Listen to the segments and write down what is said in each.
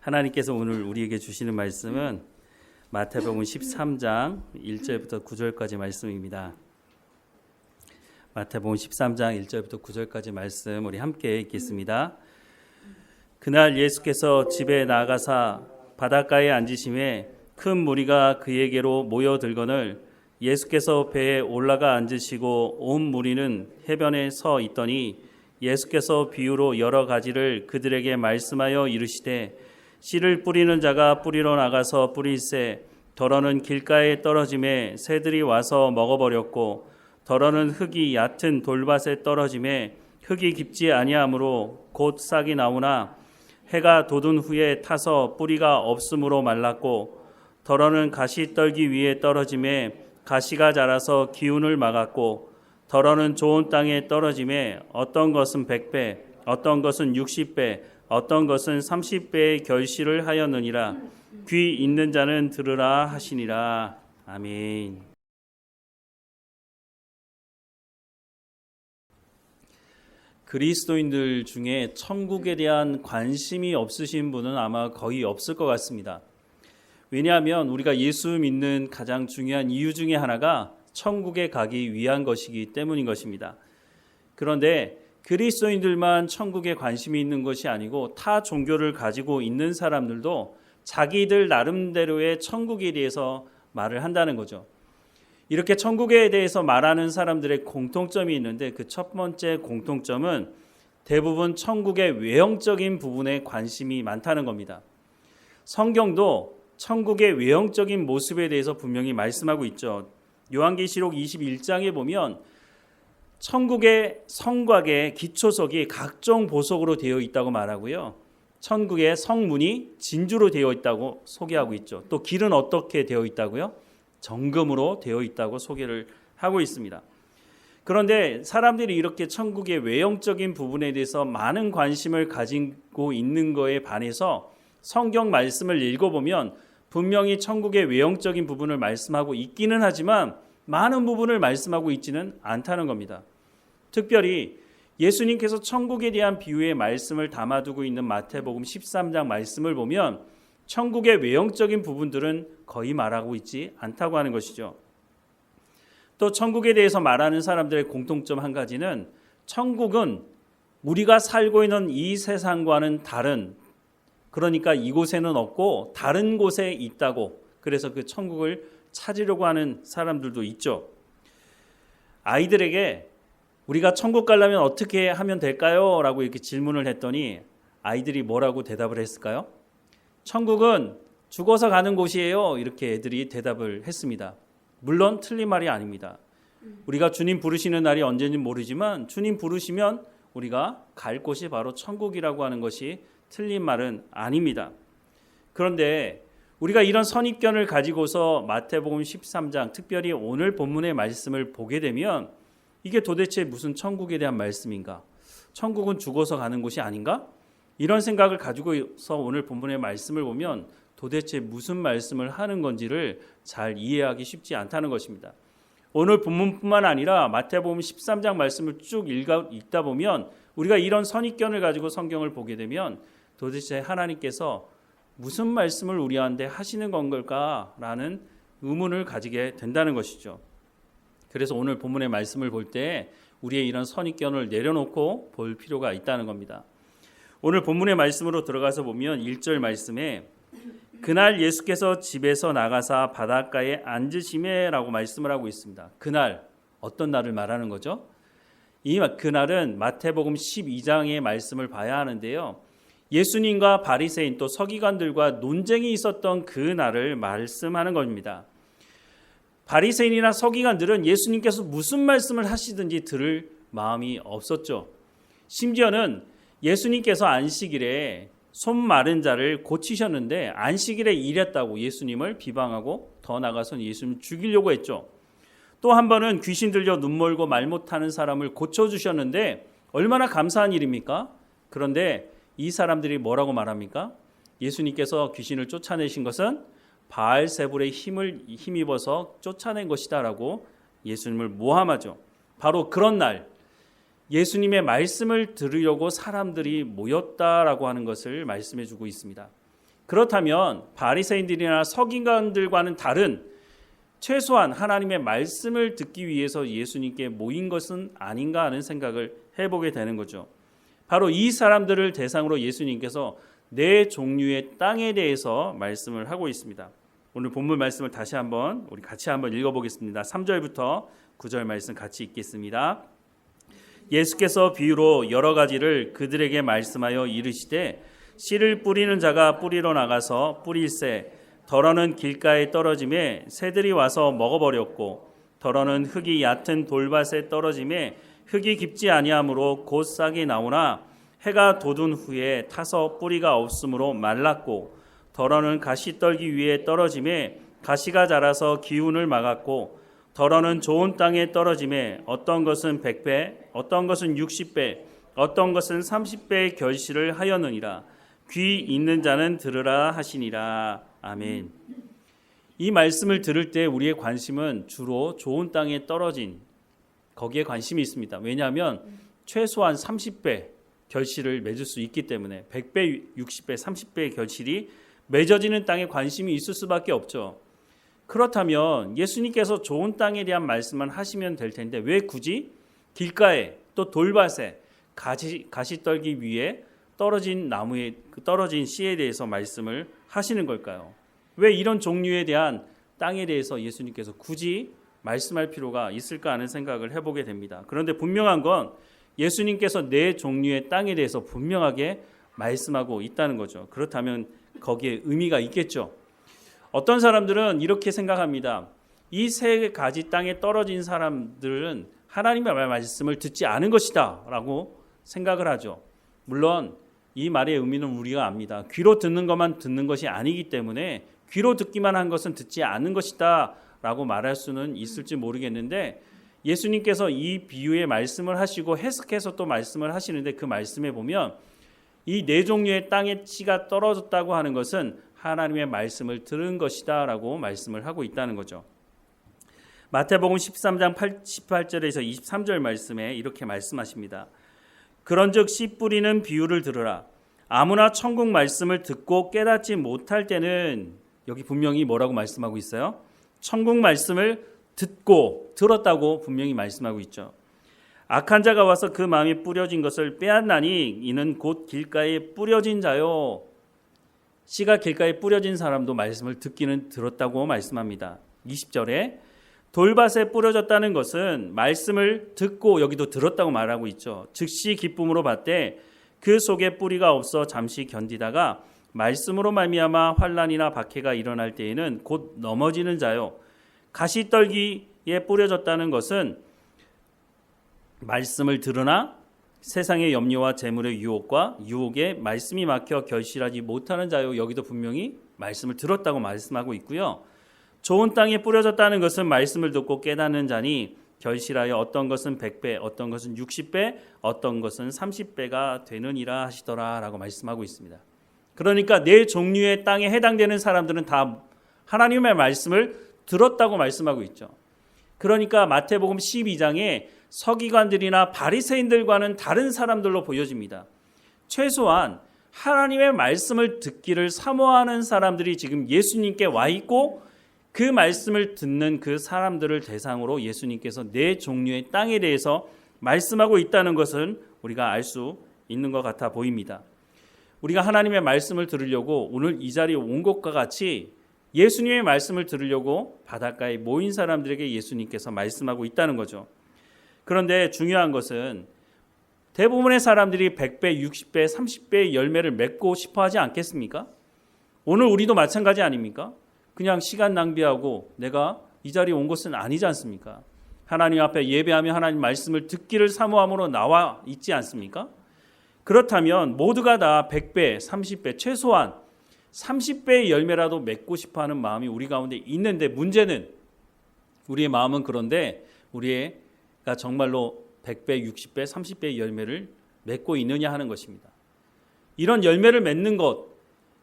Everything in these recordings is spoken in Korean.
하나님께서 오늘 우리에게 주시는 말씀은 마태복음 13장 1절부터 9절까지 말씀입니다. 마태복음 13장 1절부터 9절까지 말씀 우리 함께 읽겠습니다. 그날 예수께서 집에 나가사 바닷가에 앉으심에 큰 무리가 그에게로 모여들거늘 예수께서 배에 올라가 앉으시고 온 무리는 해변에 서 있더니 예수께서 비유로 여러 가지를 그들에게 말씀하여 이르시되 씨를 뿌리는 자가 뿌리러 나가서 뿌릴새 덜어는 길가에 떨어짐에 새들이 와서 먹어버렸고 덜어는 흙이 얕은 돌밭에 떨어짐에 흙이 깊지 아니하므로 곧 싹이 나오나 해가 돋은 후에 타서 뿌리가 없으므로 말랐고 덜어는 가시떨기 위에 떨어짐에 가시가 자라서 기운을 막았고 덜어는 좋은 땅에 떨어짐에 어떤 것은 100배 어떤 것은 60배 어떤 것은 30배의 결실을 하였느니라. 귀 있는 자는 들으라 하시니라. 아멘. 그리스도인들 중에 천국에 대한 관심이 없으신 분은 아마 거의 없을 것 같습니다. 왜냐하면 우리가 예수 믿는 가장 중요한 이유 중에 하나가 천국에 가기 위한 것이기 때문인 것입니다. 그런데 그리스도인들만 천국에 관심이 있는 것이 아니고 타 종교를 가지고 있는 사람들도 자기들 나름대로의 천국에 대해서 말을 한다는 거죠. 이렇게 천국에 대해서 말하는 사람들의 공통점이 있는데 그 첫 번째 공통점은 대부분 천국의 외형적인 부분에 관심이 많다는 겁니다. 성경도 천국의 외형적인 모습에 대해서 분명히 말씀하고 있죠. 요한계시록 21장에 보면 천국의 성곽의 기초석이 각종 보석으로 되어 있다고 말하고요. 천국의 성문이 진주로 되어 있다고 소개하고 있죠. 또 길은 어떻게 되어 있다고요? 정금으로 되어 있다고 소개를 하고 있습니다. 그런데 사람들이 이렇게 천국의 외형적인 부분에 대해서 많은 관심을 가지고 있는 거에 반해서 성경 말씀을 읽어보면 분명히 천국의 외형적인 부분을 말씀하고 있기는 하지만 많은 부분을 말씀하고 있지는 않다는 겁니다. 특별히 예수님께서 천국에 대한 비유의 말씀을 담아두고 있는 마태복음 13장 말씀을 보면 천국의 외형적인 부분들은 거의 말하고 있지 않다고 하는 것이죠. 또 천국에 대해서 말하는 사람들의 공통점 한 가지는 천국은 우리가 살고 있는 이 세상과는 다른, 그러니까 이곳에는 없고 다른 곳에 있다고, 그래서 그 천국을 찾으려고 하는 사람들도 있죠. 아이들에게 우리가 천국 가려면 어떻게 하면 될까요? 라고 이렇게 질문을 했더니 아이들이 뭐라고 대답을 했을까요? 천국은 죽어서 가는 곳이에요. 이렇게 애들이 대답을 했습니다. 물론 틀린 말이 아닙니다. 우리가 주님 부르시는 날이 언제인지 모르지만 주님 부르시면 우리가 갈 곳이 바로 천국이라고 하는 것이 틀린 말은 아닙니다. 그런데 우리가 이런 선입견을 가지고서 마태복음 13장, 특별히 오늘 본문의 말씀을 보게 되면 이게 도대체 무슨 천국에 대한 말씀인가? 천국은 죽어서 가는 곳이 아닌가? 이런 생각을 가지고서 오늘 본문의 말씀을 보면 도대체 무슨 말씀을 하는 건지를 잘 이해하기 쉽지 않다는 것입니다. 오늘 본문뿐만 아니라 마태복음 13장 말씀을 쭉 읽다 보면 우리가 이런 선입견을 가지고 성경을 보게 되면 도대체 하나님께서 무슨 말씀을 우리한테 하시는 건가라는 의문을 가지게 된다는 것이죠. 그래서 오늘 본문의 말씀을 볼 때 우리의 이런 선입견을 내려놓고 볼 필요가 있다는 겁니다. 오늘 본문의 말씀으로 들어가서 보면 1절 말씀에 그날 예수께서 집에서 나가사 바닷가에 앉으시매 라고 말씀을 하고 있습니다. 그날, 어떤 날을 말하는 거죠? 이 그날은 마태복음 12장의 말씀을 봐야 하는데요. 예수님과 바리새인 또 서기관들과 논쟁이 있었던 그 날을 말씀하는 겁니다. 바리새인이나 서기관들은 예수님께서 무슨 말씀을 하시든지 들을 마음이 없었죠. 심지어는 예수님께서 안식일에 손 마른 자를 고치셨는데 안식일에 일했다고 예수님을 비방하고 더 나아가서는 예수님을 죽이려고 했죠. 또 한 번은 귀신 들려 눈 멀고 말 못하는 사람을 고쳐주셨는데 얼마나 감사한 일입니까? 그런데 이 사람들이 뭐라고 말합니까? 예수님께서 귀신을 쫓아내신 것은 바알세불의 힘입어서 쫓아낸 것이다 라고 예수님을 모함하죠. 바로 그런 날 예수님의 말씀을 들으려고 사람들이 모였다라고 하는 것을 말씀해 주고 있습니다. 그렇다면 바리새인들이나 서기관들과는 다른 최소한 하나님의 말씀을 듣기 위해서 예수님께 모인 것은 아닌가 하는 생각을 해보게 되는 거죠. 바로 이 사람들을 대상으로 예수님께서 네 종류의 땅에 대해서 말씀을 하고 있습니다. 오늘 본문 말씀을 다시 한번 우리 같이 한번 읽어보겠습니다. 3절부터 9절 말씀 같이 읽겠습니다. 예수께서 비유로 여러 가지를 그들에게 말씀하여 이르시되 씨를 뿌리는 자가 뿌리러 나가서 뿌릴새 덜어는 길가에 떨어짐에 새들이 와서 먹어버렸고 덜어는 흙이 얕은 돌밭에 떨어짐에 흙이 깊지 아니하므로 곧 싹이 나오나 해가 돋은 후에 타서 뿌리가 없으므로 말랐고 덜어는 가시떨기 위에 떨어짐에 가시가 자라서 기운을 막았고 덜어는 좋은 땅에 떨어짐에 어떤 것은 100배 어떤 것은 60배 어떤 것은 30배의 결실을 하였느니라. 귀 있는 자는 들으라 하시니라. 아멘. 이 말씀을 들을 때 우리의 관심은 주로 좋은 땅에 떨어진 거기에 관심이 있습니다. 왜냐하면 최소한 30배 결실을 맺을 수 있기 때문에 100배, 60배, 30배의 결실이 맺어지는 땅에 관심이 있을 수밖에 없죠. 그렇다면 예수님께서 좋은 땅에 대한 말씀만 하시면 될 텐데 왜 굳이 길가에 또 돌밭에 가시떨기 위에 떨어진 나무에 떨어진 씨에 대해서 말씀을 하시는 걸까요? 왜 이런 종류에 대한 땅에 대해서 예수님께서 굳이 말씀할 필요가 있을까 하는 생각을 해보게 됩니다. 그런데 분명한 건 예수님께서 네 종류의 땅에 대해서 분명하게 말씀하고 있다는 거죠. 그렇다면 거기에 의미가 있겠죠. 어떤 사람들은 이렇게 생각합니다. 이 세 가지 땅에 떨어진 사람들은 하나님의 말씀을 듣지 않은 것이다 라고 생각을 하죠. 물론 이 말의 의미는 우리가 압니다. 귀로 듣는 것만 듣는 것이 아니기 때문에 귀로 듣기만 한 것은 듣지 않은 것이다 라고 말할 수는 있을지 모르겠는데 예수님께서 이 비유의 말씀을 하시고 해석해서 또 말씀을 하시는데 그 말씀에 보면 이 네 종류의 땅에 씨가 떨어졌다고 하는 것은 하나님의 말씀을 들은 것이다 라고 말씀을 하고 있다는 거죠. 마태복음 13장 18절에서 23절 말씀에 이렇게 말씀하십니다. 그런즉 씨 뿌리는 비유를 들으라. 아무나 천국 말씀을 듣고 깨닫지 못할 때는 여기 분명히 뭐라고 말씀하고 있어요? 천국 말씀을 듣고 들었다고 분명히 말씀하고 있죠. 악한 자가 와서 그 마음에 뿌려진 것을 빼앗나니 이는 곧 길가에 뿌려진 자요. 씨가 길가에 뿌려진 사람도 말씀을 듣기는 들었다고 말씀합니다. 20절에 돌밭에 뿌려졌다는 것은 말씀을 듣고 여기도 들었다고 말하고 있죠. 즉시 기쁨으로 받되 그 속에 뿌리가 없어 잠시 견디다가 말씀으로 말미암아 환난이나 박해가 일어날 때에는 곧 넘어지는 자요. 가시떨기에 뿌려졌다는 것은 말씀을 들으나 세상의 염려와 재물의 유혹과 유혹에 말씀이 막혀 결실하지 못하는 자요. 여기도 분명히 말씀을 들었다고 말씀하고 있고요. 좋은 땅에 뿌려졌다는 것은 말씀을 듣고 깨닫는 자니 결실하여 어떤 것은 100배, 어떤 것은 60배, 어떤 것은 30배가 되느니라 하시더라 라고 말씀하고 있습니다. 그러니까 네 종류의 땅에 해당되는 사람들은 다 하나님의 말씀을 들었다고 말씀하고 있죠. 그러니까 마태복음 12장에 서기관들이나 바리새인들과는 다른 사람들로 보여집니다. 최소한 하나님의 말씀을 듣기를 사모하는 사람들이 지금 예수님께 와 있고 그 말씀을 듣는 그 사람들을 대상으로 예수님께서 네 종류의 땅에 대해서 말씀하고 있다는 것은 우리가 알 수 있는 것 같아 보입니다. 우리가 하나님의 말씀을 들으려고 오늘 이 자리에 온 것과 같이 예수님의 말씀을 들으려고 바닷가에 모인 사람들에게 예수님께서 말씀하고 있다는 거죠. 그런데 중요한 것은 대부분의 사람들이 100배, 60배, 30배의 열매를 맺고 싶어 하지 않겠습니까? 오늘 우리도 마찬가지 아닙니까? 그냥 시간 낭비하고 내가 이 자리에 온 것은 아니지 않습니까? 하나님 앞에 예배하며 하나님 말씀을 듣기를 사모함으로 나와 있지 않습니까? 그렇다면 모두가 다 100배, 30배, 최소한 30배의 열매라도 맺고 싶어하는 마음이 우리 가운데 있는데 문제는 우리의 마음은 그런데 우리가 정말로 100배, 60배, 30배의 열매를 맺고 있느냐 하는 것입니다. 이런 열매를 맺는 것,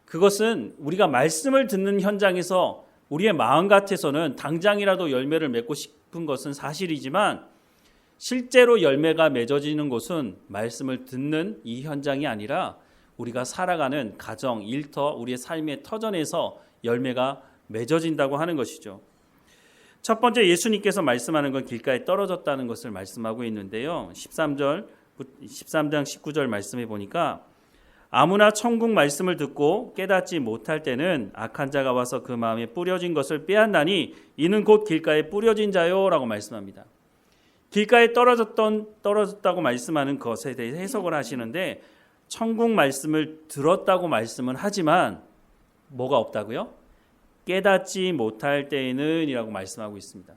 그것은 우리가 말씀을 듣는 현장에서 우리의 마음 같아서는 당장이라도 열매를 맺고 싶은 것은 사실이지만 실제로 열매가 맺어지는 곳은 말씀을 듣는 이 현장이 아니라 우리가 살아가는 가정, 일터, 우리의 삶의 터전에서 열매가 맺어진다고 하는 것이죠. 첫 번째 예수님께서 말씀하는 건 길가에 떨어졌다는 것을 말씀하고 있는데요. 13장 19절 말씀해 보니까 아무나 천국 말씀을 듣고 깨닫지 못할 때는 악한 자가 와서 그 마음에 뿌려진 것을 빼앗나니 이는 곧 길가에 뿌려진 자요라고 말씀합니다. 길가에 떨어졌다고 말씀하는 것에 대해 해석을 하시는데 천국 말씀을 들었다고 말씀은 하지만 뭐가 없다고요? 깨닫지 못할 때에는 이라고 말씀하고 있습니다.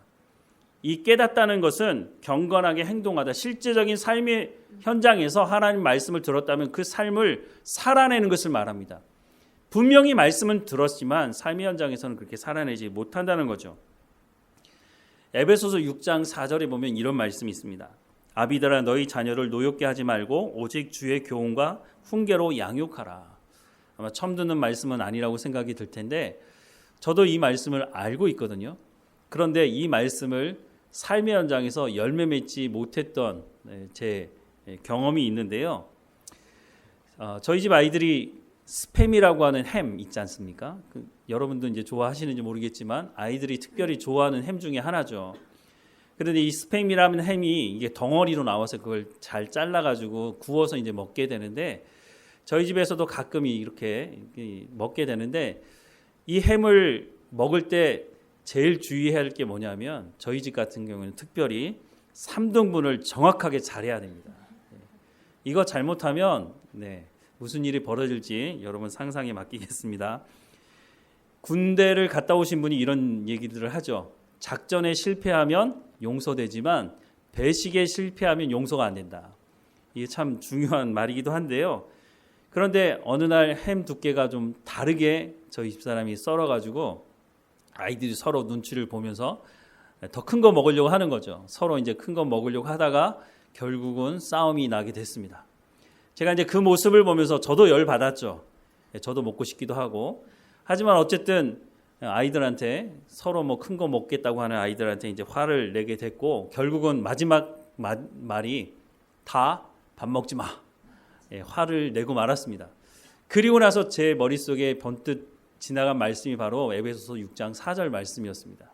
이 깨닫다는 것은 경건하게 행동하다, 실제적인 삶의 현장에서 하나님 말씀을 들었다면 그 삶을 살아내는 것을 말합니다. 분명히 말씀은 들었지만 삶의 현장에서는 그렇게 살아내지 못한다는 거죠. 에베소서 6장 4절에 보면 이런 말씀이 있습니다. 아비들아 너희 자녀를 노엽게 하지 말고 오직 주의 교훈과 훈계로 양육하라. 아마 처음 듣는 말씀은 아니라고 생각이 들 텐데 저도 이 말씀을 알고 있거든요. 그런데 이 말씀을 삶의 현장에서 열매 맺지 못했던 제 경험이 있는데요. 저희 집 아이들이 스팸이라고 하는 햄 있지 않습니까? 여러분도 이제 좋아하시는지 모르겠지만 아이들이 특별히 좋아하는 햄 중에 하나죠. 그런데 이 스팸이라는 햄이 이게 덩어리로 나와서 그걸 잘 잘라가지고 구워서 이제 먹게 되는데 저희 집에서도 가끔 이렇게 먹게 되는데 이 햄을 먹을 때 제일 주의해야 할 게 뭐냐면 저희 집 같은 경우는 특별히 3등분을 정확하게 잘해야 됩니다. 이거 잘못하면 무슨 일이 벌어질지 여러분 상상에 맡기겠습니다. 군대를 갔다 오신 분이 이런 얘기들을 하죠. 작전에 실패하면 용서되지만 배식에 실패하면 용서가 안 된다. 이게 참 중요한 말이기도 한데요. 그런데 어느 날 햄 두께가 좀 다르게 저희 집사람이 썰어가지고 아이들이 서로 눈치를 보면서 더 큰 거 먹으려고 하는 거죠. 서로 이제 큰 거 먹으려고 하다가 결국은 싸움이 나게 됐습니다. 제가 이제 그 모습을 보면서 저도 열 받았죠. 저도 먹고 싶기도 하고. 하지만 어쨌든 아이들한테 서로 뭐 큰 거 먹겠다고 하는 아이들한테 이제 화를 내게 됐고 결국은 마지막 말이 다 밥 먹지 마. 화를 내고 말았습니다. 그리고 나서 제 머릿속에 번뜩 지나간 말씀이 바로 에베소서 6장 4절 말씀이었습니다.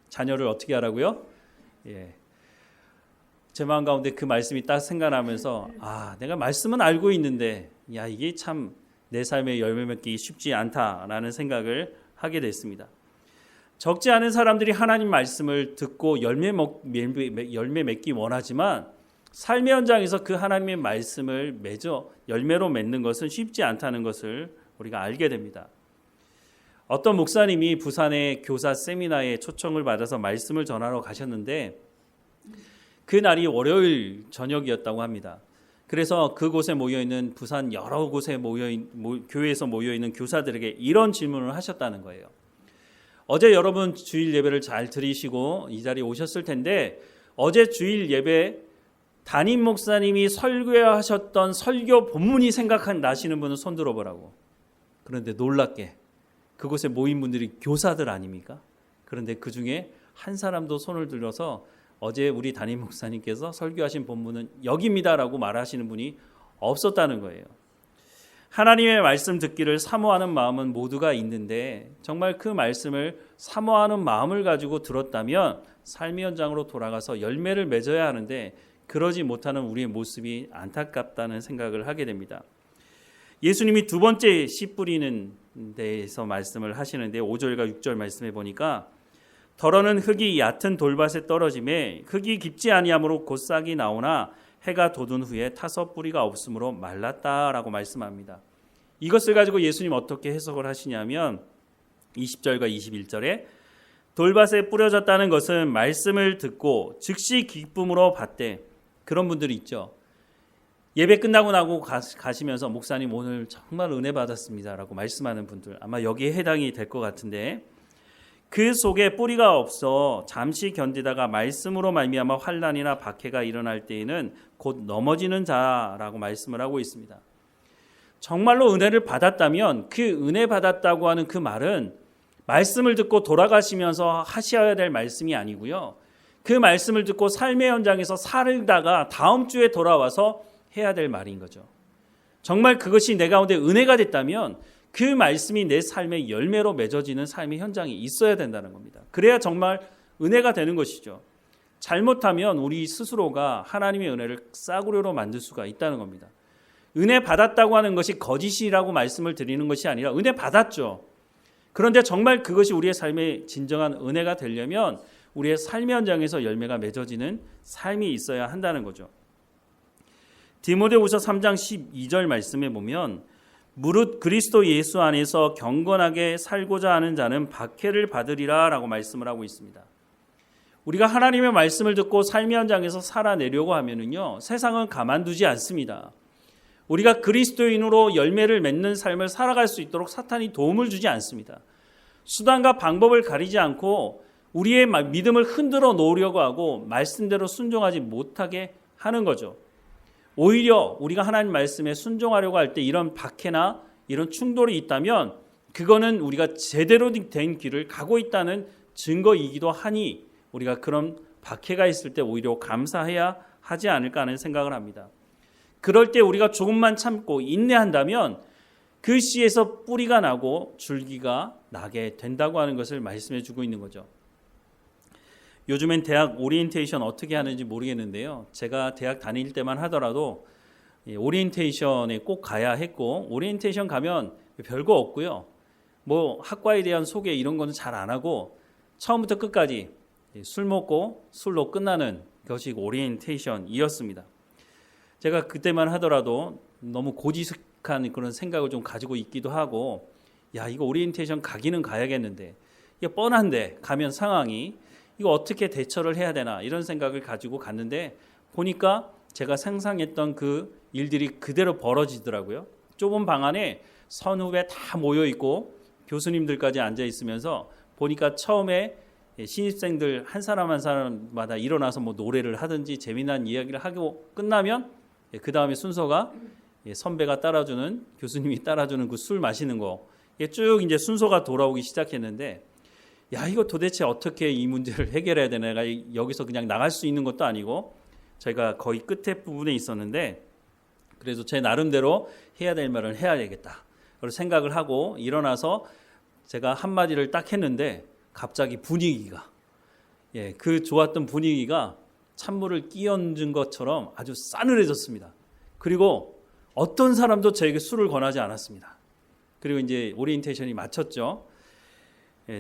자녀를 어떻게 하라고요? 제 마음 가운데 그 말씀이 딱 생각나면서 내가 말씀은 알고 있는데 이게 참 내 삶에 열매 맺기 쉽지 않다라는 생각을 하게 됐습니다. 적지 않은 사람들이 하나님 말씀을 듣고 열매 맺기 원하지만 삶의 현장에서 그 하나님의 말씀을 맺어 열매로 맺는 것은 쉽지 않다는 것을 우리가 알게 됩니다. 어떤 목사님이 부산의 교사 세미나에 초청을 받아서 말씀을 전하러 가셨는데 그날이 월요일 저녁이었다고 합니다. 그래서 그곳에 모여있는 부산 여러 곳에 교회에서 모여있는 교사들에게 이런 질문을 하셨다는 거예요. 어제 여러분 주일 예배를 잘 들으시고 이 자리에 오셨을 텐데 어제 주일 예배 담임 목사님이 설교하셨던 설교 본문이 생각나시는 분은 손 들어보라고. 그런데 놀랍게 그곳에 모인 분들이 교사들 아닙니까? 그런데 그 중에 한 사람도 손을 들어서 어제 우리 담임 목사님께서 설교하신 본문은 여기입니다라고 말하시는 분이 없었다는 거예요. 하나님의 말씀 듣기를 사모하는 마음은 모두가 있는데 정말 그 말씀을 사모하는 마음을 가지고 들었다면 삶의 현장으로 돌아가서 열매를 맺어야 하는데 그러지 못하는 우리의 모습이 안타깝다는 생각을 하게 됩니다. 예수님이 두 번째 씨 뿌리는 데에서 말씀을 하시는데 5절과 6절 말씀해 보니까 더러는 흙이 얕은 돌밭에 떨어짐에 흙이 깊지 아니하므로 곧 싹이 나오나 해가 돋은 후에 타서 뿌리가 없으므로 말랐다라고 말씀합니다. 이것을 가지고 예수님 어떻게 해석을 하시냐면 20절과 21절에 돌밭에 뿌려졌다는 것은 말씀을 듣고 즉시 기쁨으로 받되 그런 분들이 있죠. 예배 끝나고 나고 가시면서 목사님 오늘 정말 은혜 받았습니다라고 말씀하는 분들 아마 여기에 해당이 될 것 같은데 그 속에 뿌리가 없어 잠시 견디다가 말씀으로 말미암아 환난이나 박해가 일어날 때에는 곧 넘어지는 자라고 말씀을 하고 있습니다. 정말로 은혜를 받았다면 그 은혜 받았다고 하는 그 말은 말씀을 듣고 돌아가시면서 하셔야 될 말씀이 아니고요. 그 말씀을 듣고 삶의 현장에서 살다가 다음 주에 돌아와서 해야 될 말인 거죠. 정말 그것이 내 가운데 은혜가 됐다면 그 말씀이 내 삶의 열매로 맺어지는 삶의 현장이 있어야 된다는 겁니다. 그래야 정말 은혜가 되는 것이죠. 잘못하면 우리 스스로가 하나님의 은혜를 싸구려로 만들 수가 있다는 겁니다. 은혜 받았다고 하는 것이 거짓이라고 말씀을 드리는 것이 아니라 은혜 받았죠. 그런데 정말 그것이 우리의 삶의 진정한 은혜가 되려면 우리의 삶의 현장에서 열매가 맺어지는 삶이 있어야 한다는 거죠. 디모데후서 3장 12절 말씀에 보면 무릇 그리스도 예수 안에서 경건하게 살고자 하는 자는 박해를 받으리라 라고 말씀을 하고 있습니다. 우리가 하나님의 말씀을 듣고 삶의 현장에서 살아내려고 하면은요, 세상은 가만두지 않습니다. 우리가 그리스도인으로 열매를 맺는 삶을 살아갈 수 있도록 사탄이 도움을 주지 않습니다. 수단과 방법을 가리지 않고 우리의 믿음을 흔들어 놓으려고 하고 말씀대로 순종하지 못하게 하는 거죠. 오히려 우리가 하나님 말씀에 순종하려고 할 때 이런 박해나 이런 충돌이 있다면 그거는 우리가 제대로 된 길을 가고 있다는 증거이기도 하니 우리가 그런 박해가 있을 때 오히려 감사해야 하지 않을까 하는 생각을 합니다. 그럴 때 우리가 조금만 참고 인내한다면 그 씨에서 뿌리가 나고 줄기가 나게 된다고 하는 것을 말씀해 주고 있는 거죠. 요즘엔 대학 오리엔테이션 어떻게 하는지 모르겠는데요. 제가 대학 다닐 때만 하더라도 오리엔테이션에 꼭 가야 했고 오리엔테이션 가면 별거 없고요. 뭐 학과에 대한 소개 이런 거는 잘 안 하고 처음부터 끝까지 술 먹고 술로 끝나는 것이 오리엔테이션이었습니다. 제가 그때만 하더라도 너무 고지식한 그런 생각을 좀 가지고 있기도 하고 야 이거 오리엔테이션 가기는 가야겠는데 이게 뻔한데 가면 상황이 이거 어떻게 대처를 해야 되나 이런 생각을 가지고 갔는데 보니까 제가 상상했던 그 일들이 그대로 벌어지더라고요. 좁은 방 안에 선후배 다 모여있고 교수님들까지 앉아있으면서 보니까 처음에 신입생들 한 사람 한 사람마다 일어나서 뭐 노래를 하든지 재미난 이야기를 하고 끝나면 그 다음에 순서가 선배가 따라주는 교수님이 따라주는 그 술 마시는 거 쭉 이제 순서가 돌아오기 시작했는데 야 이거 도대체 어떻게 이 문제를 해결해야 되나 내가 여기서 그냥 나갈 수 있는 것도 아니고 제가 거의 끝에 부분에 있었는데 그래서 제 나름대로 해야 될 말을 해야 되겠다 그걸 생각을 하고 일어나서 제가 한마디를 딱 했는데 갑자기 분위기가 그 좋았던 분위기가 찬물을 끼얹은 것처럼 아주 싸늘해졌습니다. 그리고 어떤 사람도 저에게 술을 권하지 않았습니다. 그리고 이제 오리엔테이션이 마쳤죠.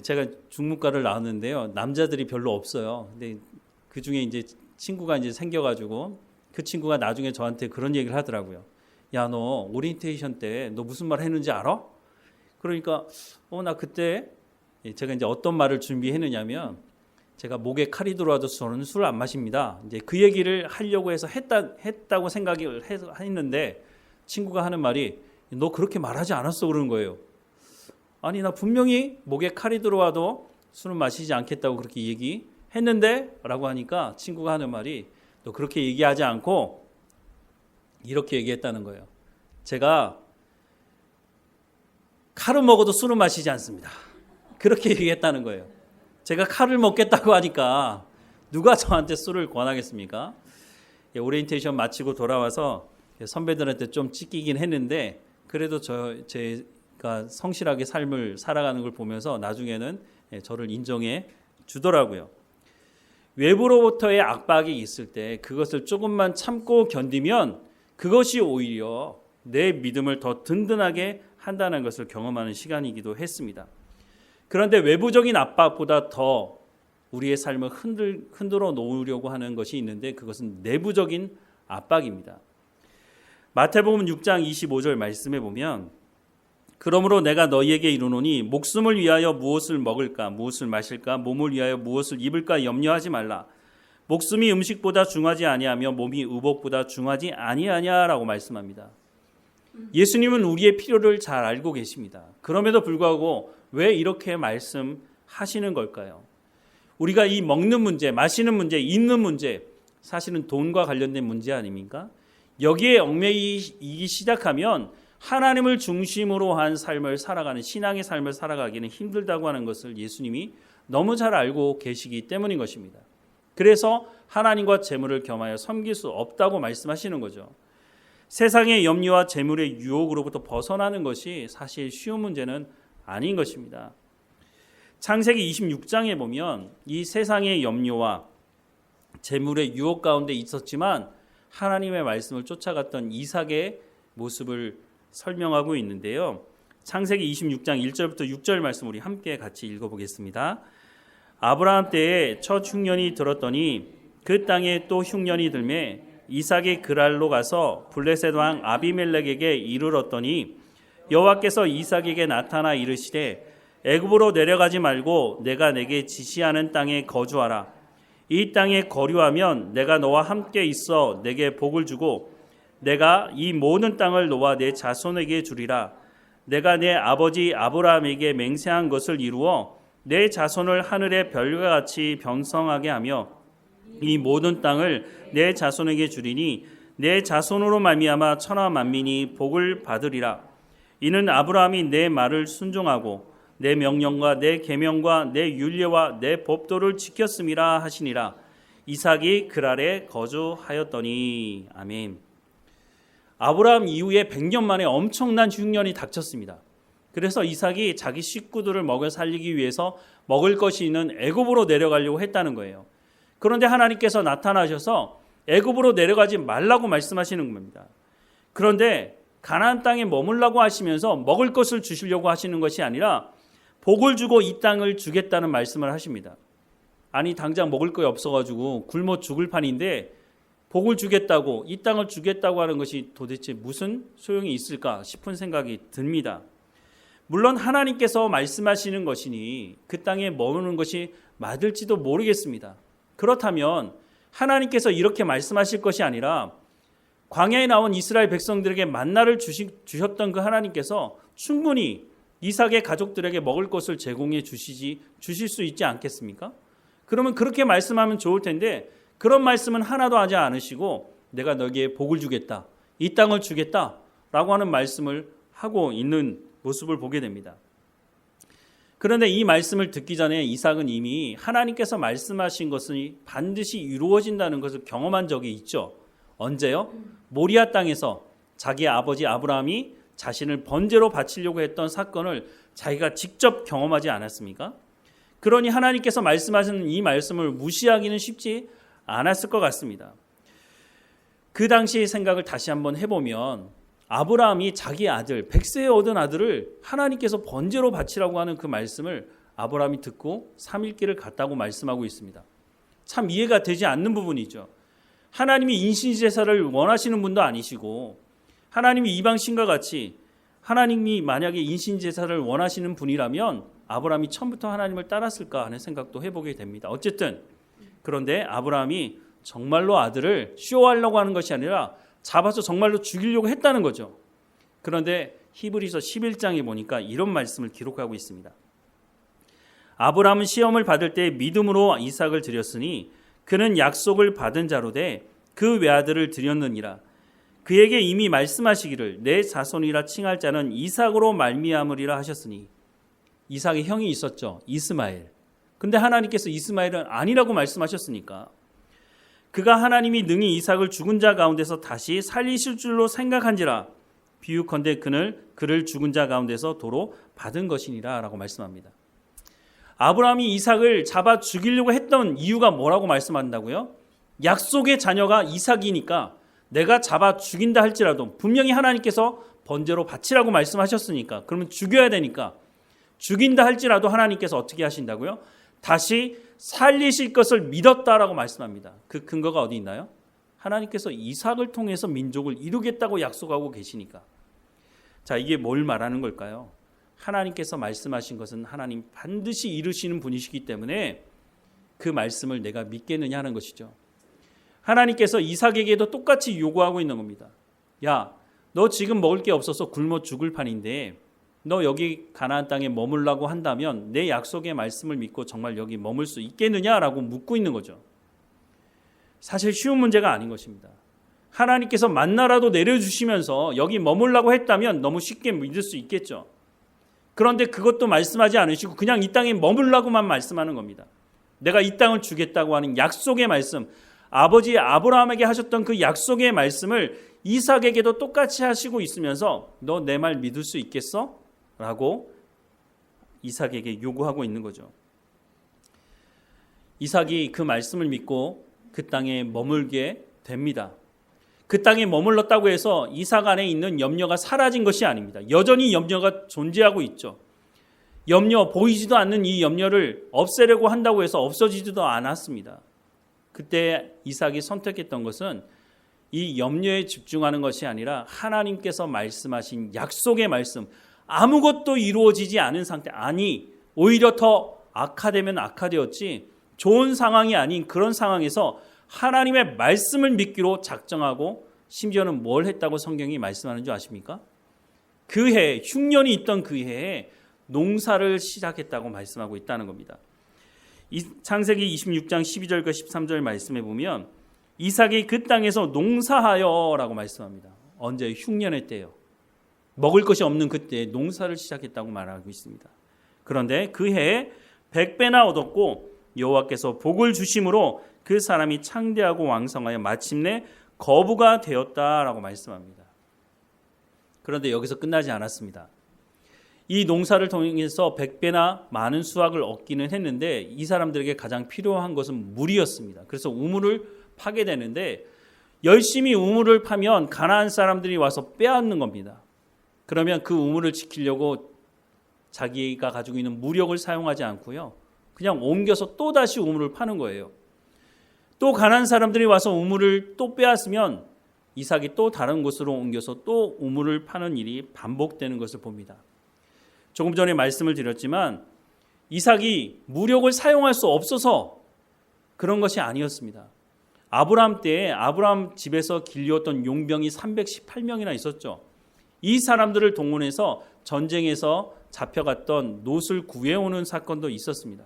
제가 중문과를 나왔는데요. 남자들이 별로 없어요. 근데 그 중에 이제 친구가 이제 생겨가지고 그 친구가 나중에 저한테 그런 얘기를 하더라고요. 야, 너 오리엔테이션 때 너 무슨 말 했는지 알아? 그러니까 나 그때 제가 이제 어떤 말을 준비했느냐면 제가 목에 칼이 들어와도 저는 술을 안 마십니다. 이제 그 얘기를 하려고 해서 했다고 생각을 했는데 친구가 하는 말이 너 그렇게 말하지 않았어 그러는 거예요. 아니 나 분명히 목에 칼이 들어와도 술은 마시지 않겠다고 그렇게 얘기했는데 라고 하니까 친구가 하는 말이 너 그렇게 얘기하지 않고 이렇게 얘기했다는 거예요. 제가 칼을 먹어도 술은 마시지 않습니다. 그렇게 얘기했다는 거예요. 제가 칼을 먹겠다고 하니까 누가 저한테 술을 권하겠습니까? 오리엔테이션 마치고 돌아와서 선배들한테 좀 찢기긴 했는데 그래도 제가 성실하게 삶을 살아가는 걸 보면서 나중에는 저를 인정해 주더라고요. 외부로부터의 압박이 있을 때 그것을 조금만 참고 견디면 그것이 오히려 내 믿음을 더 든든하게 한다는 것을 경험하는 시간이기도 했습니다. 그런데 외부적인 압박보다 더 우리의 삶을 흔들어 놓으려고 하는 것이 있는데 그것은 내부적인 압박입니다. 마태복음 6장 25절 말씀에 보면 그러므로 내가 너희에게 이르노니 목숨을 위하여 무엇을 먹을까 무엇을 마실까 몸을 위하여 무엇을 입을까 염려하지 말라. 목숨이 음식보다 중하지 아니하며 몸이 의복보다 중하지 아니하냐라고 말씀합니다. 예수님은 우리의 필요를 잘 알고 계십니다. 그럼에도 불구하고 왜 이렇게 말씀하시는 걸까요? 우리가 이 먹는 문제, 마시는 문제, 입는 문제 사실은 돈과 관련된 문제 아닙니까? 여기에 얽매이기 시작하면 하나님을 중심으로 한 삶을 살아가는 신앙의 삶을 살아가기는 힘들다고 하는 것을 예수님이 너무 잘 알고 계시기 때문인 것입니다. 그래서 하나님과 재물을 겸하여 섬길 수 없다고 말씀하시는 거죠. 세상의 염려와 재물의 유혹으로부터 벗어나는 것이 사실 쉬운 문제는 아닌 것입니다. 창세기 26장에 보면 이 세상의 염려와 재물의 유혹 가운데 있었지만 하나님의 말씀을 쫓아갔던 이삭의 모습을 설명하고 있는데요. 창세기 26장 1절부터 6절 말씀 우리 함께 같이 읽어보겠습니다. 아브라함 때에 첫 흉년이 들었더니 그 땅에 또 흉년이 들매 이삭이 그랄로 가서 블레셋 왕 아비멜렉에게 이르렀더니 여호와께서 이삭에게 나타나 이르시되 애굽으로 내려가지 말고 내가 내게 지시하는 땅에 거주하라. 이 땅에 거류하면 내가 너와 함께 있어 내게 복을 주고 내가 이 모든 땅을 너와 내 자손에게 주리라. 내가 내 아버지 아브라함에게 맹세한 것을 이루어 내 자손을 하늘의 별과 같이 번성하게 하며 이 모든 땅을 내 자손에게 주리니 내 자손으로 말미암아 천하 만민이 복을 받으리라. 이는 아브라함이 내 말을 순종하고 내 명령과 내 계명과 내 율례와 내 법도를 지켰음이라 하시니라. 이삭이 그랄에 거주하였더니. 아멘. 아브라함 이후에 100년 만에 엄청난 흉년이 닥쳤습니다. 그래서 이삭이 자기 식구들을 먹여 살리기 위해서 먹을 것이 있는 애굽으로 내려가려고 했다는 거예요. 그런데 하나님께서 나타나셔서 애굽으로 내려가지 말라고 말씀하시는 겁니다. 그런데 가나안 땅에 머물라고 하시면서 먹을 것을 주시려고 하시는 것이 아니라 복을 주고 이 땅을 주겠다는 말씀을 하십니다. 아니 당장 먹을 거 없어가지고 굶어 죽을 판인데 복을 주겠다고 이 땅을 주겠다고 하는 것이 도대체 무슨 소용이 있을까 싶은 생각이 듭니다. 물론 하나님께서 말씀하시는 것이니 그 땅에 머무는 것이 맞을지도 모르겠습니다. 그렇다면 하나님께서 이렇게 말씀하실 것이 아니라 광야에 나온 이스라엘 백성들에게 만나를 주셨던 그 하나님께서 충분히 이삭의 가족들에게 먹을 것을 제공해 주실 수 있지 않겠습니까? 그러면 그렇게 말씀하면 좋을 텐데 그런 말씀은 하나도 하지 않으시고 내가 너에게 복을 주겠다, 이 땅을 주겠다라고 하는 말씀을 하고 있는 모습을 보게 됩니다. 그런데 이 말씀을 듣기 전에 이삭은 이미 하나님께서 말씀하신 것이 반드시 이루어진다는 것을 경험한 적이 있죠. 언제요? 모리아 땅에서 자기 아버지 아브라함이 자신을 번제로 바치려고 했던 사건을 자기가 직접 경험하지 않았습니까? 그러니 하나님께서 말씀하시는 이 말씀을 무시하기는 쉽지 않았을 것 같습니다. 그 당시의 생각을 다시 한번 해보면 아브라함이 자기 아들, 100세에 얻은 아들을 하나님께서 번제로 바치라고 하는 그 말씀을 아브라함이 듣고 3일길을 갔다고 말씀하고 있습니다. 참 이해가 되지 않는 부분이죠. 하나님이 인신제사를 원하시는 분도 아니시고 하나님이 이방신과 같이 하나님이 만약에 인신제사를 원하시는 분이라면 아브라함이 처음부터 하나님을 따랐을까 하는 생각도 해보게 됩니다. 어쨌든 그런데 아브라함이 정말로 아들을 쇼하려고 하는 것이 아니라 잡아서 정말로 죽이려고 했다는 거죠. 그런데 히브리서 11장에 보니까 이런 말씀을 기록하고 있습니다. 아브라함은 시험을 받을 때 믿음으로 이삭을 드렸으니 그는 약속을 받은 자로 돼 그 외아들을 드렸느니라. 그에게 이미 말씀하시기를 내 자손이라 칭할 자는 이삭으로 말미암으리라 하셨으니 이삭의 형이 있었죠. 이스마엘. 근데 하나님께서 이스마엘은 아니라고 말씀하셨으니까 그가 하나님이 능히 이삭을 죽은 자 가운데서 다시 살리실 줄로 생각한지라 비유컨대 그를 죽은 자 가운데서 도로 받은 것이니라 라고 말씀합니다. 아브라함이 이삭을 잡아 죽이려고 했던 이유가 뭐라고 말씀한다고요? 약속의 자녀가 이삭이니까 내가 잡아 죽인다 할지라도 분명히 하나님께서 번제로 바치라고 말씀하셨으니까 그러면 죽여야 되니까 죽인다 할지라도 하나님께서 어떻게 하신다고요? 다시 살리실 것을 믿었다라고 말씀합니다. 그 근거가 어디 있나요? 하나님께서 이삭을 통해서 민족을 이루겠다고 약속하고 계시니까. 자, 이게 뭘 말하는 걸까요? 하나님께서 말씀하신 것은 하나님 반드시 이루시는 분이시기 때문에 그 말씀을 내가 믿겠느냐 하는 것이죠. 하나님께서 이삭에게도 똑같이 요구하고 있는 겁니다. 야, 너 지금 먹을 게 없어서 굶어 죽을 판인데 너 여기 가나안 땅에 머물라고 한다면 내 약속의 말씀을 믿고 정말 여기 머물 수 있겠느냐라고 묻고 있는 거죠. 사실 쉬운 문제가 아닌 것입니다. 하나님께서 만나라도 내려주시면서 여기 머물라고 했다면 너무 쉽게 믿을 수 있겠죠. 그런데 그것도 말씀하지 않으시고 그냥 이 땅에 머물라고만 말씀하는 겁니다. 내가 이 땅을 주겠다고 하는 약속의 말씀, 아버지 아브라함에게 하셨던 그 약속의 말씀을 이삭에게도 똑같이 하시고 있으면서 너 내 말 믿을 수 있겠어? 라고 이삭에게 요구하고 있는 거죠. 이삭이 그 말씀을 믿고 그 땅에 머물게 됩니다. 그 땅에 머물렀다고 해서 이삭 안에 있는 염려가 사라진 것이 아닙니다. 여전히 염려가 존재하고 있죠. 염려, 보이지도 않는 이 염려를 없애려고 한다고 해서 없어지지도 않았습니다. 그때 이삭이 선택했던 것은 이 염려에 집중하는 것이 아니라 하나님께서 말씀하신 약속의 말씀, 아무것도 이루어지지 않은 상태, 아니 오히려 더 악화되면 악화되었지 좋은 상황이 아닌 그런 상황에서 하나님의 말씀을 믿기로 작정하고 심지어는 뭘 했다고 성경이 말씀하는 줄 아십니까? 그 해, 흉년이 있던 그 해에 농사를 시작했다고 말씀하고 있다는 겁니다. 창세기 26장 12절과 13절 말씀에 보면 이삭이 그 땅에서 농사하여 라고 말씀합니다. 언제? 흉년의 때요. 먹을 것이 없는 그때 농사를 시작했다고 말하고 있습니다. 그런데 그 해에 100배나 얻었고 여호와께서 복을 주심으로 그 사람이 창대하고 왕성하여 마침내 거부가 되었다라고 말씀합니다. 그런데 여기서 끝나지 않았습니다. 이 농사를 통해서 100배나 많은 수확을 얻기는 했는데 이 사람들에게 가장 필요한 것은 물이었습니다. 그래서 우물을 파게 되는데 열심히 우물을 파면 가나안 사람들이 와서 빼앗는 겁니다. 그러면 그 우물을 지키려고 자기가 가지고 있는 무력을 사용하지 않고요. 그냥 옮겨서 또다시 우물을 파는 거예요. 또 가나안 사람들이 와서 우물을 또 빼앗으면 이삭이 또 다른 곳으로 옮겨서 또 우물을 파는 일이 반복되는 것을 봅니다. 조금 전에 말씀을 드렸지만 이삭이 무력을 사용할 수 없어서 그런 것이 아니었습니다. 아브라함 때에 아브라함 집에서 길리었던 용병이 318명이나 있었죠. 이 사람들을 동원해서 전쟁에서 잡혀갔던 롯을 구해오는 사건도 있었습니다.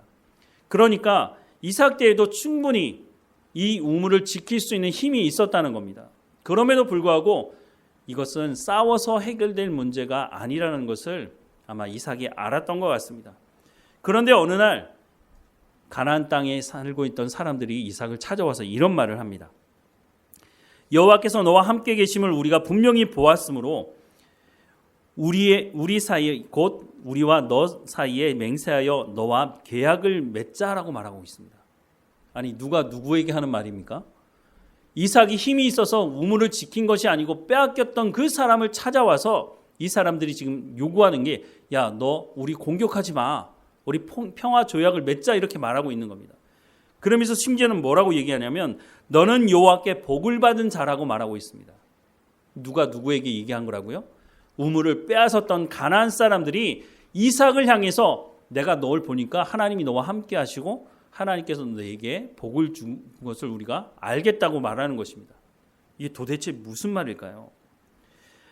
그러니까 이삭 때에도 충분히 이 우물을 지킬 수 있는 힘이 있었다는 겁니다. 그럼에도 불구하고 이것은 싸워서 해결될 문제가 아니라는 것을 아마 이삭이 알았던 것 같습니다. 그런데 어느 날 가나안 땅에 살고 있던 사람들이 이삭을 찾아와서 이런 말을 합니다. 여호와께서 너와 함께 계심을 우리가 분명히 보았으므로 우리 사이에 곧 우리와 너 사이에 맹세하여 너와 계약을 맺자라고 말하고 있습니다. 아니 누가 누구에게 하는 말입니까? 이삭이 힘이 있어서 우물을 지킨 것이 아니고 빼앗겼던 그 사람을 찾아와서 이 사람들이 지금 요구하는 게 야, 너 우리 공격하지 마. 우리 평화 조약을 맺자 이렇게 말하고 있는 겁니다. 그러면서 심지어는 뭐라고 얘기하냐면 너는 여호와께 복을 받은 자라고 말하고 있습니다. 누가 누구에게 얘기한 거라고요? 우물을 빼앗았던 가나안 사람들이 이삭을 향해서 내가 널 보니까 하나님이 너와 함께 하시고 하나님께서 너에게 복을 준 것을 우리가 알겠다고 말하는 것입니다. 이게 도대체 무슨 말일까요?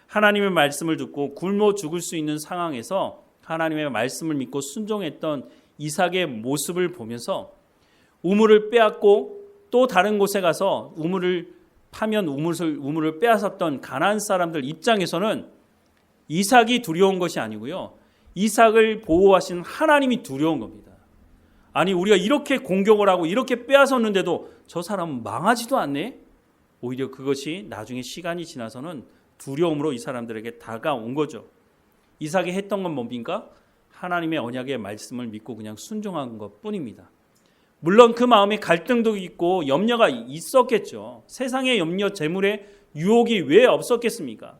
하나님의 말씀을 듣고 굶어 죽을 수 있는 상황에서 하나님의 말씀을 믿고 순종했던 이삭의 모습을 보면서 우물을 빼앗고 또 다른 곳에 가서 우물을 파면 우물을 빼앗았던 가나안 사람들 입장에서는 이삭이 두려운 것이 아니고요. 이삭을 보호하신 하나님이 두려운 겁니다. 아니 우리가 이렇게 공격을 하고 이렇게 빼앗았는데도 저 사람은 망하지도 않네. 오히려 그것이 나중에 시간이 지나서는 두려움으로 이 사람들에게 다가온 거죠. 이삭이 했던 건 뭡니까? 하나님의 언약의 말씀을 믿고 그냥 순종한 것뿐입니다. 물론 그 마음에 갈등도 있고 염려가 있었겠죠. 세상의 염려, 재물의 유혹이 왜 없었겠습니까?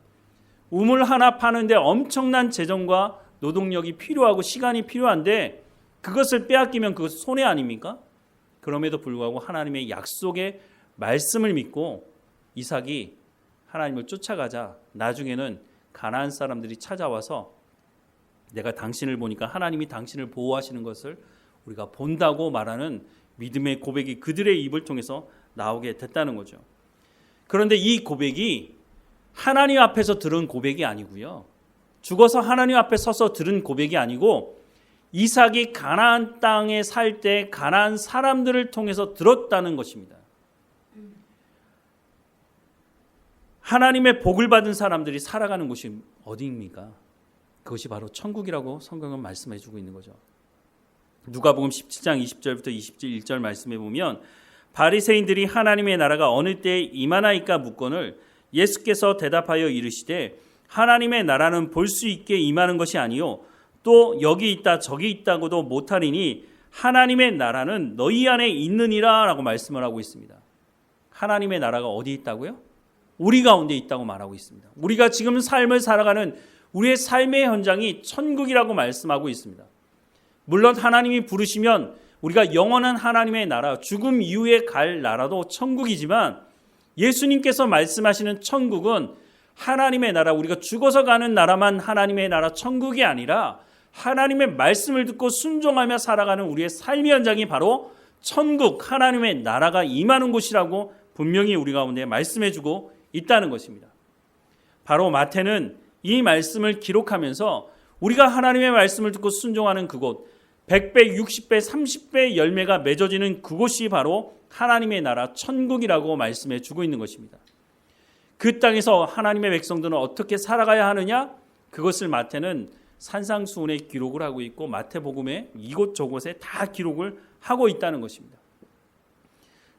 우물 하나 파는데 엄청난 재정과 노동력이 필요하고 시간이 필요한데 그것을 빼앗기면 그것 손해 아닙니까? 그럼에도 불구하고 하나님의 약속의 말씀을 믿고 이삭이 하나님을 쫓아가자 나중에는 가나안 사람들이 찾아와서 내가 당신을 보니까 하나님이 당신을 보호하시는 것을 우리가 본다고 말하는 믿음의 고백이 그들의 입을 통해서 나오게 됐다는 거죠. 그런데 이 고백이 하나님 앞에서 들은 고백이 아니고요. 죽어서 하나님 앞에 서서 들은 고백이 아니고 이삭이 가나안 땅에 살 때 가나안 사람들을 통해서 들었다는 것입니다. 하나님의 복을 받은 사람들이 살아가는 곳이 어디입니까? 그것이 바로 천국이라고 성경은 말씀해 주고 있는 거죠. 누가복음 17장 20절부터 21절 말씀해 보면 바리새인들이 하나님의 나라가 어느 때에 임하나이까 묻거늘 예수께서 대답하여 이르시되 하나님의 나라는 볼 수 있게 임하는 것이 아니요 또 여기 있다 저기 있다고도 못하리니 하나님의 나라는 너희 안에 있느니라 라고 말씀을 하고 있습니다. 하나님의 나라가 어디 있다고요? 우리 가운데 있다고 말하고 있습니다. 우리가 지금 삶을 살아가는 우리의 삶의 현장이 천국이라고 말씀하고 있습니다. 물론 하나님이 부르시면 우리가 영원한 하나님의 나라, 죽음 이후에 갈 나라도 천국이지만 예수님께서 말씀하시는 천국은 하나님의 나라, 우리가 죽어서 가는 나라만 하나님의 나라 천국이 아니라 하나님의 말씀을 듣고 순종하며 살아가는 우리의 삶의 현장이 바로 천국, 하나님의 나라가 임하는 곳이라고 분명히 우리 가운데 말씀해주고 있다는 것입니다. 바로 마태는 이 말씀을 기록하면서 우리가 하나님의 말씀을 듣고 순종하는 그곳, 100배, 60배, 30배 열매가 맺어지는 그곳이 바로 하나님의 나라 천국이라고 말씀해 주고 있는 것입니다. 그 땅에서 하나님의 백성들은 어떻게 살아가야 하느냐? 그것을 마태는 산상수훈에 기록을 하고 있고 마태복음에 이곳저곳에 다 기록을 하고 있다는 것입니다.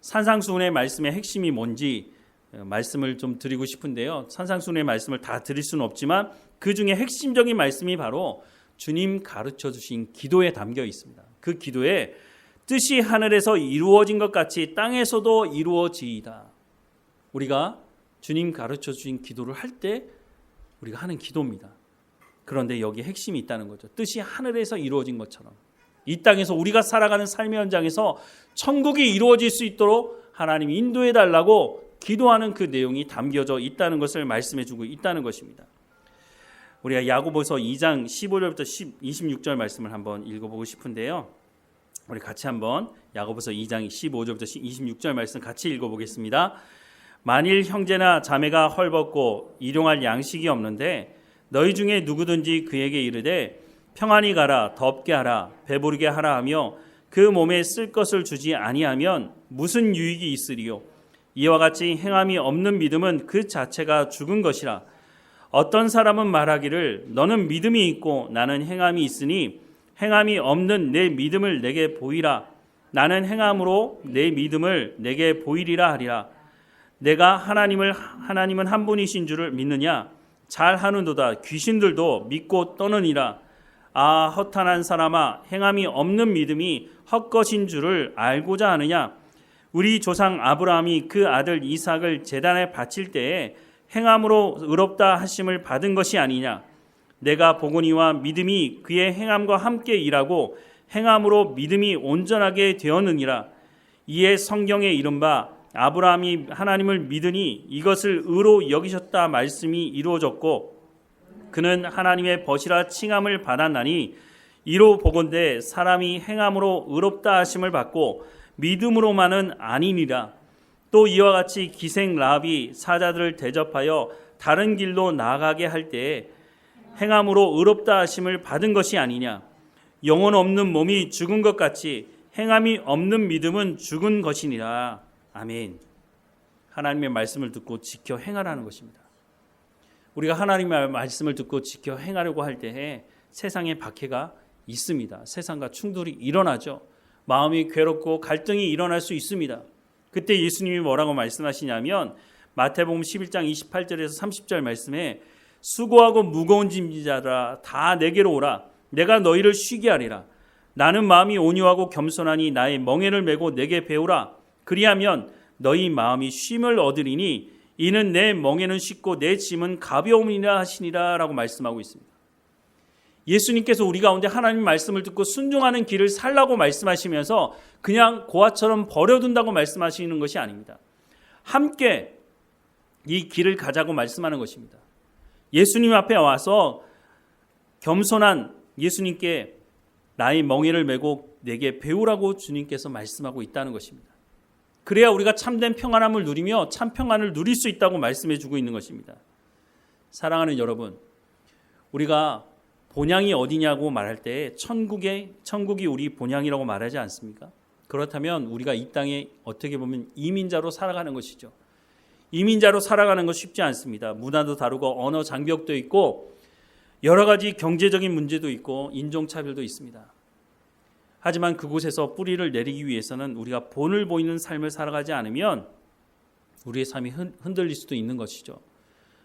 산상수훈의 말씀의 핵심이 뭔지 말씀을 좀 드리고 싶은데요. 산상수훈의 말씀을 다 드릴 수는 없지만 그 중에 핵심적인 말씀이 바로 주님 가르쳐 주신 기도에 담겨 있습니다. 그 기도에 뜻이 하늘에서 이루어진 것 같이 땅에서도 이루어지이다. 우리가 주님 가르쳐 주신 기도를 할 때 우리가 하는 기도입니다. 그런데 여기에 핵심이 있다는 거죠. 뜻이 하늘에서 이루어진 것처럼 이 땅에서 우리가 살아가는 삶의 현장에서 천국이 이루어질 수 있도록 하나님이 인도해 달라고 기도하는 그 내용이 담겨져 있다는 것을 말씀해 주고 있다는 것입니다. 우리가 야고보서 2장 15절부터 26절 말씀을 한번 읽어보고 싶은데요. 우리 같이 한번 야고보서 2장 15절부터 26절 말씀 같이 읽어보겠습니다. 만일 형제나 자매가 헐벗고 일용할 양식이 없는데 너희 중에 누구든지 그에게 이르되 평안히 가라, 덥게 하라, 배부르게 하라 하며 그 몸에 쓸 것을 주지 아니하면 무슨 유익이 있으리요? 이와 같이 행함이 없는 믿음은 그 자체가 죽은 것이라. 어떤 사람은 말하기를 너는 믿음이 있고 나는 행함이 있으니 행함이 없는 내 믿음을 내게 보이라. 나는 행함으로 내 믿음을 내게 보이리라 하리라. 내가 하나님은 한 분이신 줄을 믿느냐? 잘하는도다. 귀신들도 믿고 떠느니라. 아, 허탄한 사람아, 행함이 없는 믿음이 헛것인 줄을 알고자 하느냐? 우리 조상 아브라함이 그 아들 이삭을 제단에 바칠 때에 행함으로 의롭다 하심을 받은 것이 아니냐? 내가 보거니와 믿음이 그의 행함과 함께 일하고 행함으로 믿음이 온전하게 되었느니라. 이에 성경에 이른바 아브라함이 하나님을 믿으니 이것을 의로 여기셨다 말씀이 이루어졌고 그는 하나님의 벗이라 칭함을 받았나니 이로 보건대 사람이 행함으로 의롭다 하심을 받고 믿음으로만은 아니니라. 또 이와 같이 기생 라합이 사자들을 대접하여 다른 길로 나아가게 할 때에 행함으로 의롭다 하심을 받은 것이 아니냐. 영혼 없는 몸이 죽은 것 같이 행함이 없는 믿음은 죽은 것이니라. 아멘. 하나님의 말씀을 듣고 지켜 행하라는 것입니다. 우리가 하나님의 말씀을 듣고 지켜 행하려고 할 때에 세상에 박해가 있습니다. 세상과 충돌이 일어나죠. 마음이 괴롭고 갈등이 일어날 수 있습니다. 그때 예수님이 뭐라고 말씀하시냐면 마태복음 11장 28절에서 30절 말씀에 수고하고 무거운 짐지자들아 다 내게로 오라. 내가 너희를 쉬게 하리라. 나는 마음이 온유하고 겸손하니 나의 멍에를 메고 내게 배우라. 그리하면 너희 마음이 쉼을 얻으리니 이는 내 멍에는 쉽고 내 짐은 가벼움이라 하시니라 라고 말씀하고 있습니다. 예수님께서 우리 가운데 하나님 말씀을 듣고 순종하는 길을 살라고 말씀하시면서 그냥 고아처럼 버려둔다고 말씀하시는 것이 아닙니다. 함께 이 길을 가자고 말씀하는 것입니다. 예수님 앞에 와서 겸손한 예수님께 나의 멍에를 메고 내게 배우라고 주님께서 말씀하고 있다는 것입니다. 그래야 우리가 참된 평안함을 누리며 참 평안을 누릴 수 있다고 말씀해 주고 있는 것입니다. 사랑하는 여러분, 우리가 본향이 어디냐고 말할 때 천국이 우리 본향이라고 말하지 않습니까? 그렇다면 우리가 이 땅에 어떻게 보면 이민자로 살아가는 것이죠. 이민자로 살아가는 것 쉽지 않습니다. 문화도 다르고 언어 장벽도 있고 여러 가지 경제적인 문제도 있고 인종차별도 있습니다. 하지만 그곳에서 뿌리를 내리기 위해서는 우리가 본을 보이는 삶을 살아가지 않으면 우리의 삶이 흔들릴 수도 있는 것이죠.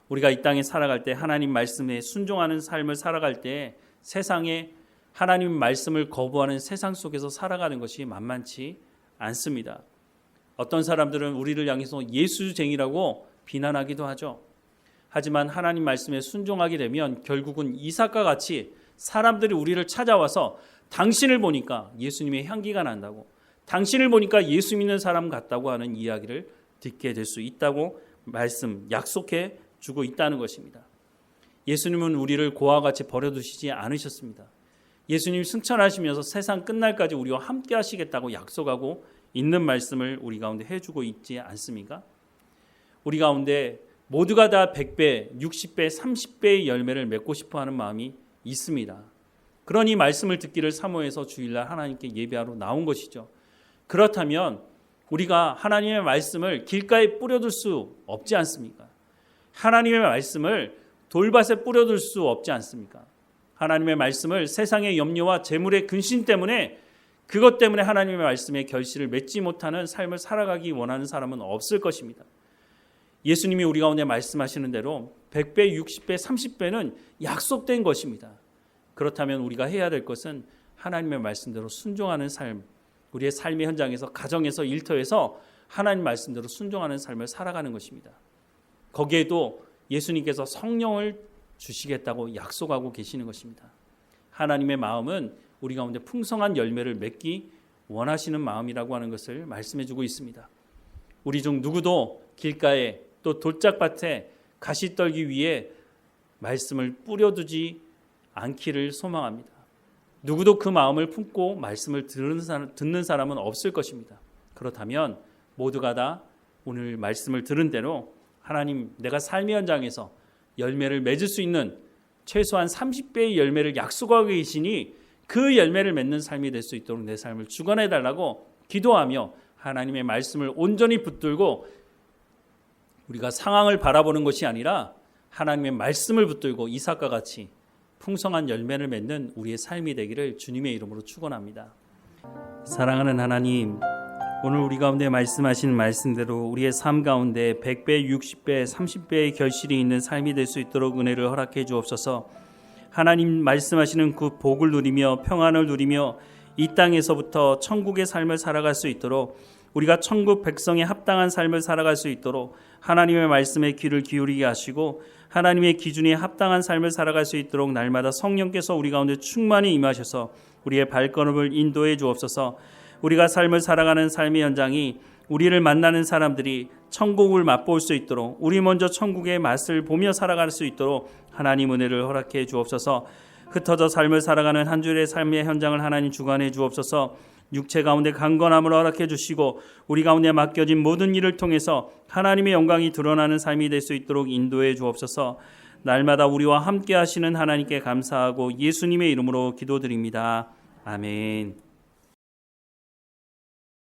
우리가 이 땅에 살아갈 때 하나님 말씀에 순종하는 삶을 살아갈 때 세상에 하나님 말씀을 거부하는 세상 속에서 살아가는 것이 만만치 않습니다. 어떤 사람들은 우리를 향해서 예수쟁이라고 비난하기도 하죠. 하지만 하나님 말씀에 순종하게 되면 결국은 이삭과 같이 사람들이 우리를 찾아와서 당신을 보니까 예수님의 향기가 난다고, 당신을 보니까 예수 믿는 사람 같다고 하는 이야기를 듣게 될 수 있다고 약속해 주고 있다는 것입니다. 예수님은 우리를 고아와 같이 버려두시지 않으셨습니다. 예수님 승천하시면서 세상 끝날까지 우리와 함께 하시겠다고 약속하고 있는 말씀을 우리 가운데 해주고 있지 않습니까? 우리 가운데 모두가 다 100배, 60배, 30배의 열매를 맺고 싶어하는 마음이 있습니다. 그러니 말씀을 듣기를 사모해서 주일날 하나님께 예배하러 나온 것이죠. 그렇다면 우리가 하나님의 말씀을 길가에 뿌려둘 수 없지 않습니까? 하나님의 말씀을 돌밭에 뿌려둘 수 없지 않습니까? 하나님의 말씀을 세상의 염려와 재물의 근심 때문에, 그것 때문에 하나님의 말씀에 결실을 맺지 못하는 삶을 살아가기 원하는 사람은 없을 것입니다. 예수님이 우리 가운데 말씀하시는 대로 100배, 60배, 30배는 약속된 것입니다. 그렇다면 우리가 해야 될 것은 하나님의 말씀대로 순종하는 삶, 우리의 삶의 현장에서, 가정에서, 일터에서 하나님 말씀대로 순종하는 삶을 살아가는 것입니다. 거기에도 예수님께서 성령을 주시겠다고 약속하고 계시는 것입니다. 하나님의 마음은 우리 가운데 풍성한 열매를 맺기 원하시는 마음이라고 하는 것을 말씀해 주고 있습니다. 우리 중 누구도 길가에 또 돌짝밭에 가시 떨기 위해 말씀을 뿌려두지 않기를 소망합니다. 누구도 그 마음을 품고 말씀을 듣는 사람은 없을 것입니다. 그렇다면 모두가 다 오늘 말씀을 들은 대로 하나님, 내가 삶의 현장에서 열매를 맺을 수 있는 최소한 30배의 열매를 약속하고 계시니 그 열매를 맺는 삶이 될 수 있도록 내 삶을 주관해 달라고 기도하며 하나님의 말씀을 온전히 붙들고, 우리가 상황을 바라보는 것이 아니라 하나님의 말씀을 붙들고 이삭과 같이 풍성한 열매를 맺는 우리의 삶이 되기를 주님의 이름으로 축원합니다. 사랑하는 하나님, 오늘 우리 가운데 말씀하신 말씀대로 우리의 삶 가운데 100배, 60배, 30배의 결실이 있는 삶이 될 수 있도록 은혜를 허락해 주옵소서. 하나님 말씀하시는 그 복을 누리며 평안을 누리며 이 땅에서부터 천국의 삶을 살아갈 수 있도록, 우리가 천국 백성에 합당한 삶을 살아갈 수 있도록 하나님의 말씀에 귀를 기울이게 하시고 하나님의 기준에 합당한 삶을 살아갈 수 있도록 날마다 성령께서 우리 가운데 충만히 임하셔서 우리의 발걸음을 인도해 주옵소서. 우리가 삶을 살아가는 삶의 현장이 우리를 만나는 사람들이 천국을 맛볼 수 있도록, 우리 먼저 천국의 맛을 보며 살아갈 수 있도록 하나님 은혜를 허락해 주옵소서. 흩어져 삶을 살아가는 한 주일의 삶의 현장을 하나님 주관해 주옵소서. 육체 가운데 강건함을 허락해 주시고 우리 가운데 맡겨진 모든 일을 통해서 하나님의 영광이 드러나는 삶이 될 수 있도록 인도해 주옵소서. 날마다 우리와 함께 하시는 하나님께 감사하고 예수님의 이름으로 기도드립니다. 아멘.